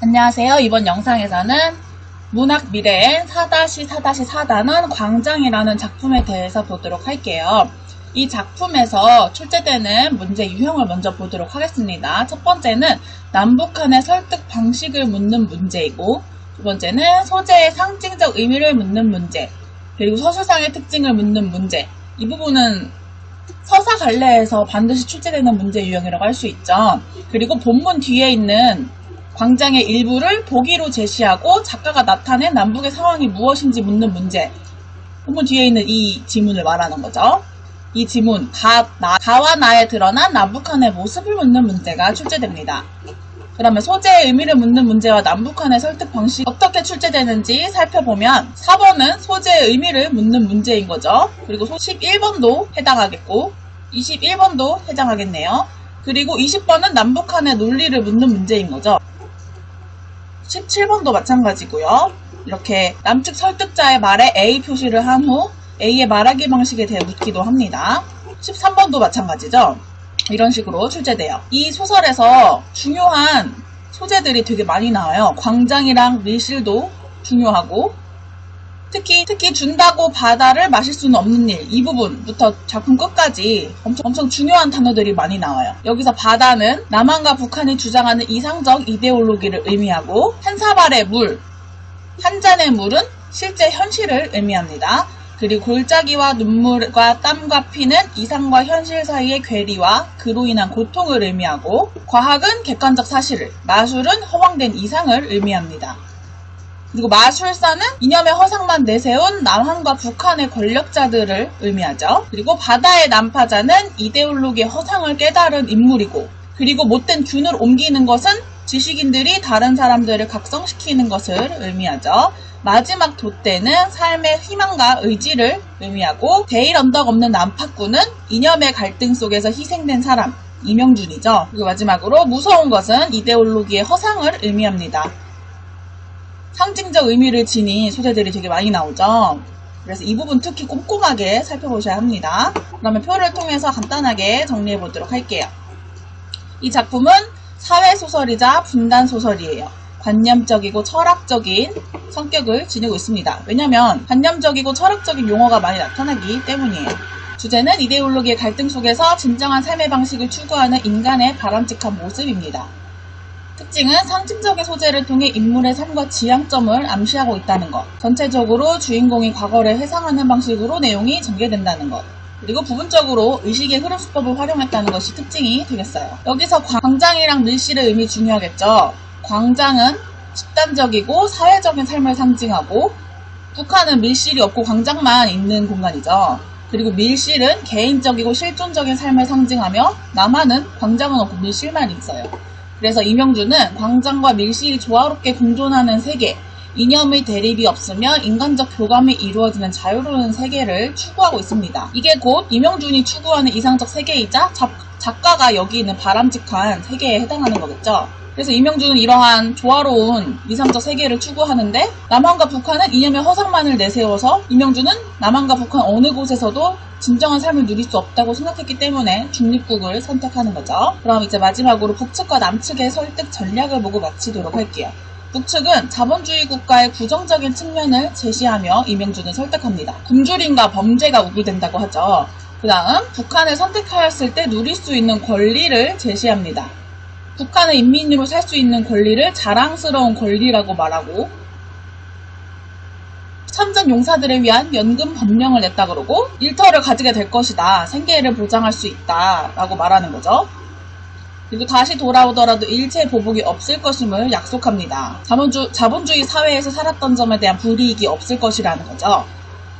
안녕하세요. 이번 영상에서는 문학 미래엔 4-4-4단원 광장이라는 작품에 대해서 보도록 할게요. 이 작품에서 출제되는 문제 유형을 먼저 보도록 하겠습니다. 첫 번째는 남북한의 설득 방식을 묻는 문제이고, 두 번째는 소재의 상징적 의미를 묻는 문제, 그리고 서술상의 특징을 묻는 문제. 이 부분은 서사 갈래에서 반드시 출제되는 문제 유형이라고 할 수 있죠. 그리고 본문 뒤에 있는 광장의 일부를 보기로 제시하고 작가가 나타낸 남북의 상황이 무엇인지 묻는 문제. 본문 뒤에 있는 이 지문을 말하는 거죠. 이 지문, 가와 나에 드러난 남북한의 모습을 묻는 문제가 출제됩니다. 그러면 소재의 의미를 묻는 문제와 남북한의 설득 방식이 어떻게 출제되는지 살펴보면 4번은 소재의 의미를 묻는 문제인 거죠. 그리고 11번도 해당하겠고 21번도 해당하겠네요. 그리고 20번은 남북한의 논리를 묻는 문제인 거죠. 17번도 마찬가지고요. 이렇게 남측 설득자의 말에 A 표시를 한 후 A의 말하기 방식에 대해 묻기도 합니다. 13번도 마찬가지죠. 이런 식으로 출제돼요. 이 소설에서 중요한 소재들이 되게 많이 나와요. 광장이랑 밀실도 중요하고 특히 준다고 바다를 마실 수는 없는 일, 이 부분부터 작품 끝까지 엄청 중요한 단어들이 많이 나와요. 여기서 바다는 남한과 북한이 주장하는 이상적 이데올로기를 의미하고 한 사발의 물, 한 잔의 물은 실제 현실을 의미합니다. 그리고 골짜기와 눈물과 땀과 피는 이상과 현실 사이의 괴리와 그로 인한 고통을 의미하고 과학은 객관적 사실을, 마술은 허황된 이상을 의미합니다. 그리고 마술사는 이념의 허상만 내세운 남한과 북한의 권력자들을 의미하죠. 그리고 바다의 난파자는 이데올로기의 허상을 깨달은 인물이고, 그리고 못된 균을 옮기는 것은 지식인들이 다른 사람들을 각성시키는 것을 의미하죠. 마지막 돛대는 삶의 희망과 의지를 의미하고, 대일 언덕 없는 난파꾼은 이념의 갈등 속에서 희생된 사람, 이명준이죠. 그리고 마지막으로 무서운 것은 이데올로기의 허상을 의미합니다. 상징적 의미를 지닌 소재들이 되게 많이 나오죠. 그래서 이 부분 특히 꼼꼼하게 살펴보셔야 합니다. 그러면 표를 통해서 간단하게 정리해 보도록 할게요. 이 작품은 사회소설이자 분단소설이에요. 관념적이고 철학적인 성격을 지니고 있습니다. 왜냐면 관념적이고 철학적인 용어가 많이 나타나기 때문이에요. 주제는 이데올로기의 갈등 속에서 진정한 삶의 방식을 추구하는 인간의 바람직한 모습입니다. 특징은 상징적인 소재를 통해 인물의 삶과 지향점을 암시하고 있다는 것. 전체적으로 주인공이 과거를 회상하는 방식으로 내용이 전개된다는 것. 그리고 부분적으로 의식의 흐름 수법을 활용했다는 것이 특징이 되겠어요. 여기서 광장이랑 밀실의 의미 중요하겠죠. 광장은 집단적이고 사회적인 삶을 상징하고, 북한은 밀실이 없고 광장만 있는 공간이죠. 그리고 밀실은 개인적이고 실존적인 삶을 상징하며, 남한은 광장은 없고 밀실만 있어요. 그래서 이명준은 광장과 밀실이 조화롭게 공존하는 세계, 이념의 대립이 없으며 인간적 교감이 이루어지는 자유로운 세계를 추구하고 있습니다. 이게 곧 이명준이 추구하는 이상적 세계이자 작가가 여기 있는 바람직한 세계에 해당하는 거겠죠. 그래서 이명준은 이러한 조화로운 이상적 세계를 추구하는데, 남한과 북한은 이념의 허상만을 내세워서 이명준은 남한과 북한 어느 곳에서도 진정한 삶을 누릴 수 없다고 생각했기 때문에 중립국을 선택하는 거죠. 그럼 이제 마지막으로 북측과 남측의 설득 전략을 보고 마치도록 할게요. 북측은 자본주의 국가의 부정적인 측면을 제시하며 이명준을 설득합니다. 굶주림과 범죄가 우기된다고 하죠. 그 다음 북한을 선택하였을 때 누릴 수 있는 권리를 제시합니다. 북한은 인민으로 살 수 있는 권리를 자랑스러운 권리라고 말하고, 참전 용사들을 위한 연금 법령을 냈다 그러고, 일터를 가지게 될 것이다, 생계를 보장할 수 있다 라고 말하는 거죠. 그리고 다시 돌아오더라도 일체 보복이 없을 것임을 약속합니다. 자본주의 사회에서 살았던 점에 대한 불이익이 없을 것이라는 거죠.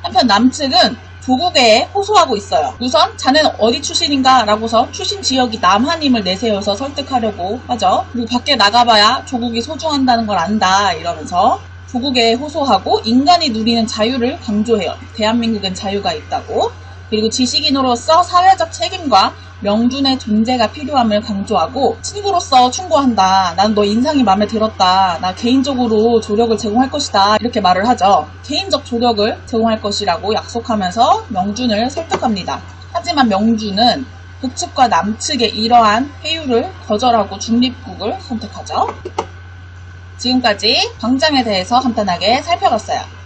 한편 남측은 조국에 호소하고 있어요. 우선 자네는 어디 출신인가? 라고서 출신 지역이 남한임을 내세워서 설득하려고 하죠. 그리고 밖에 나가봐야 조국이 소중한다는 걸 안다 이러면서 조국에 호소하고, 인간이 누리는 자유를 강조해요. 대한민국엔 자유가 있다고. 그리고 지식인으로서 사회적 책임과 명준의 존재가 필요함을 강조하고, 친구로서 충고한다. 난 너 인상이 마음에 들었다. 나 개인적으로 조력을 제공할 것이다. 이렇게 말을 하죠. 개인적 조력을 제공할 것이라고 약속하면서 명준을 설득합니다. 하지만 명준은 북측과 남측의 이러한 회유를 거절하고 중립국을 선택하죠. 지금까지 광장에 대해서 간단하게 살펴봤어요.